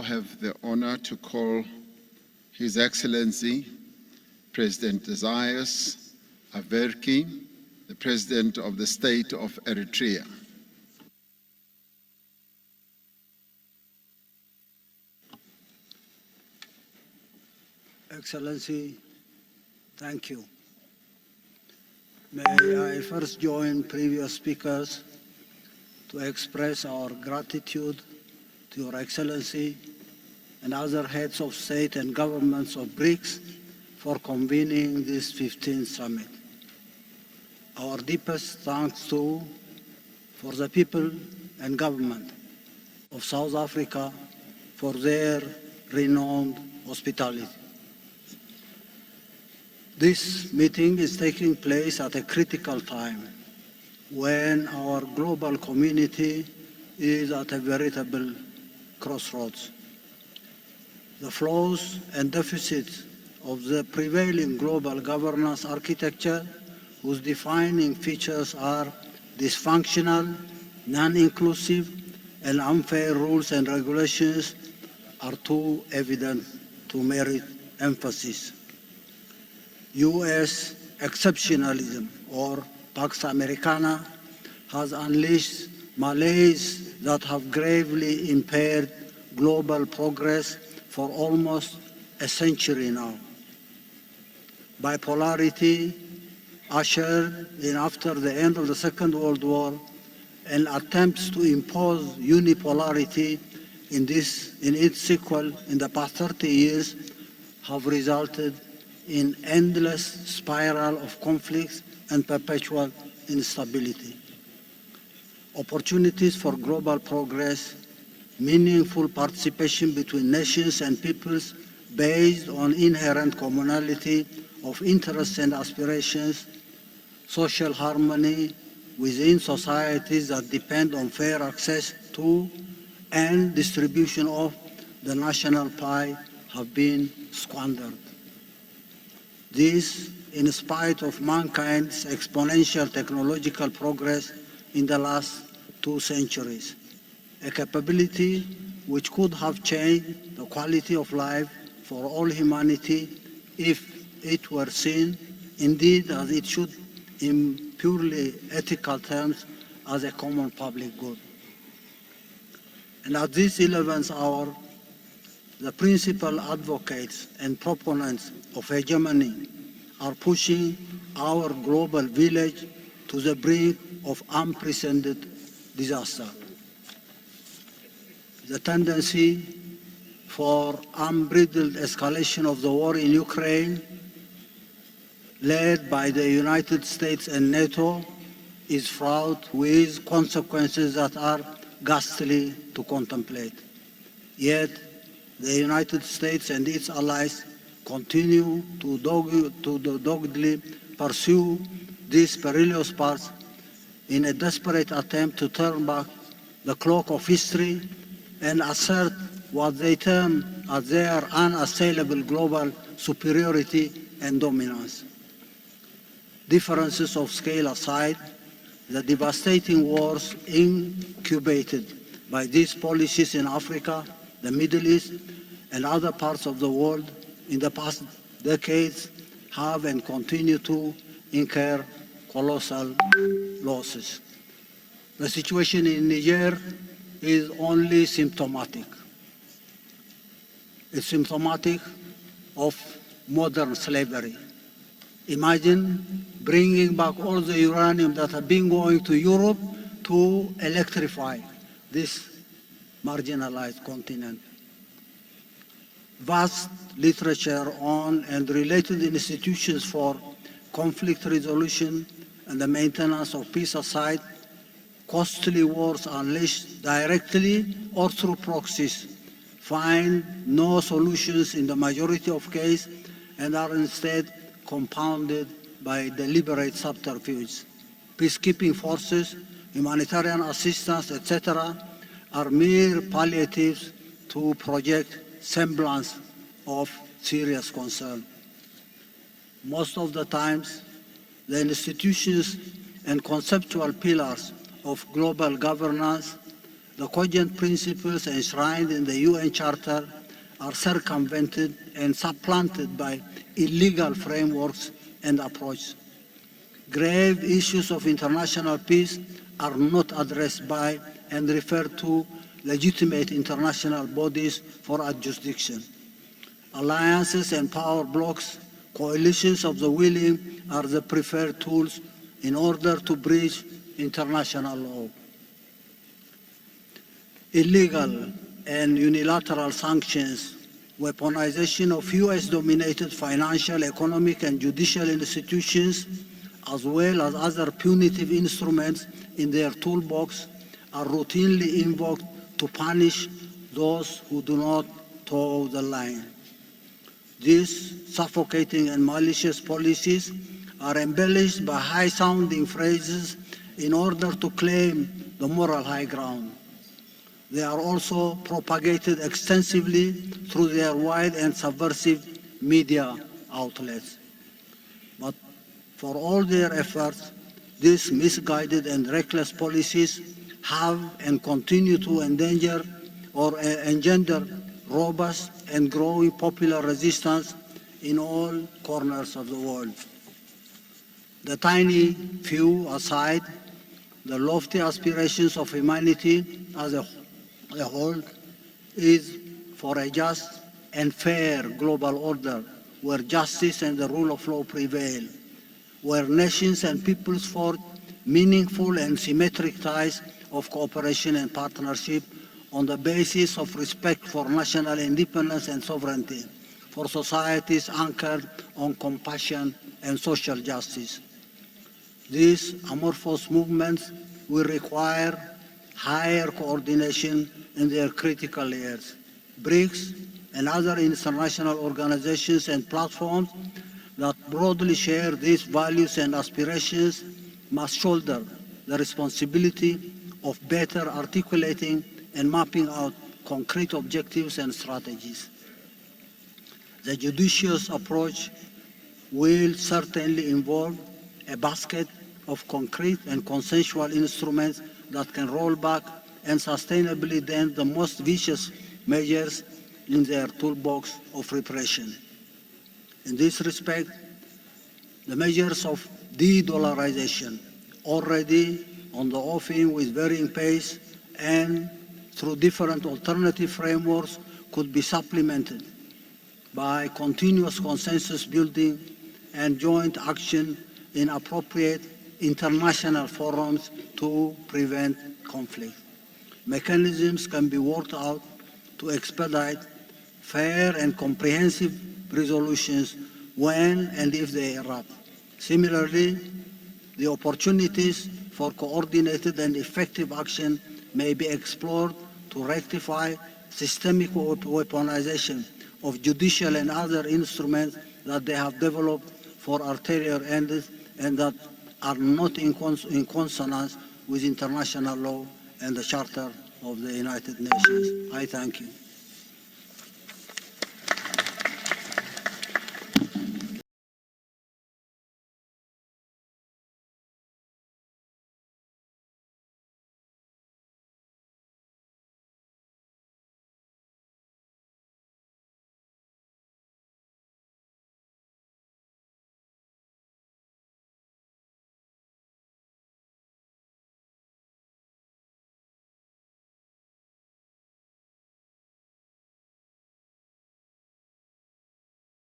have the honor to call His Excellency President Eritrea Afwerki, the President of the State of Eritrea. Excellency, thank you. May I first join previous speakers to express our gratitude to Your Excellency and other heads of state and governments of Brics for convening this 15th summit. Our deepest thanks too for the people and government of South Africa for their renowned hospitality. This meeting is taking place at a critical time when our global community is at a veritable crossroads. The flaws and deficits of the prevailing global governance architecture, whose defining features are dysfunctional, non-inclusive, and unfair rules and regulations, are too evident to merit emphasis. U.S. exceptionalism, or Pax Americana, has unleashed malaise that have gravely impaired global progress for almost a century now. Bipolarity, ushered in after the end of the Second World War, and attempts to impose unipolarity in its sequel in the past 30 years have resulted in endless spiral of conflicts and perpetual instability. Opportunities for global progress, meaningful participation between nations and peoples based on inherent commonality of interests and aspirations, social harmony within societies that depend on fair access to and distribution of the national pie have been squandered. This, in spite of mankind's exponential technological progress in the last 2 centuries, a capability which could have changed the quality of life for all humanity if it were seen, indeed as it should, in purely ethical terms, as a common public good. And at this 11th hour, the principal advocates and proponents of hegemony are pushing our global village to the brink of unprecedented disaster. The tendency for unbridled escalation of the war in Ukraine, led by the United States and NATO, is fraught with consequences that are ghastly to contemplate. Yet, the United States and its allies continue to doggedly pursue this perilous path in a desperate attempt to turn back the clock of history and assert what they term as their unassailable global superiority and dominance. Differences of scale aside, the devastating wars incubated by these policies in Africa, the Middle East, and other parts of the world in the past decades have and continue to incur colossal losses. The situation in Niger is only symptomatic. It's symptomatic of modern slavery. Imagine bringing back all the uranium that had been going to Europe to electrify this marginalized continent. Vast literature on and related institutions for conflict resolution and the maintenance of peace aside, costly wars unleashed directly or through proxies find no solutions in the majority of cases and are instead compounded by deliberate subterfuge. Peacekeeping forces, humanitarian assistance, etc., are mere palliatives to project semblance of serious concern. Most of the times, the institutions and conceptual pillars of global governance the cogent principles enshrined in the UN Charter are circumvented and supplanted by illegal frameworks and approaches. Grave issues of international peace are not addressed by and referred to legitimate international bodies for adjudication. Alliances and power blocs, coalitions of the willing are the preferred tools in order to breach international law. Illegal and unilateral sanctions, weaponization of US-dominated financial, economic, and judicial institutions, as well as other punitive instruments in their toolbox, are routinely invoked to punish those who do not toe the line. These suffocating and malicious policies are embellished by high-sounding phrases in order to claim the moral high ground. They are also propagated extensively through their wide and subversive media outlets. But for all their efforts, these misguided and reckless policies have and continue to endanger or engender robust and growing popular resistance in all corners of the world. The tiny few aside, the lofty aspirations of humanity as a whole is for a just and fair global order where justice and the rule of law prevail, where nations and peoples forge meaningful and symmetric ties of cooperation and partnership on the basis of respect for national independence and sovereignty, for societies anchored on compassion and social justice. These amorphous movements will require higher coordination in their critical layers. Brics and other international organizations and platforms that broadly share these values and aspirations must shoulder the responsibility of better articulating and mapping out concrete objectives and strategies. The judicious approach will certainly involve a basket of concrete and consensual instruments that can roll back and sustainably dent the most vicious measures in their toolbox of repression. In this respect, the measures of de-dollarization, already on the offing with varying pace and through different alternative frameworks, could be supplemented by continuous consensus building and joint action in appropriate international forums to prevent conflict. Mechanisms can be worked out to expedite fair and comprehensive resolutions when and if they erupt. Similarly, the opportunities for coordinated and effective action may be explored to rectify systemic weaponization of judicial and other instruments that they have developed for ulterior ends and that are not in consonance with international law and the Charter of the United Nations. I thank you.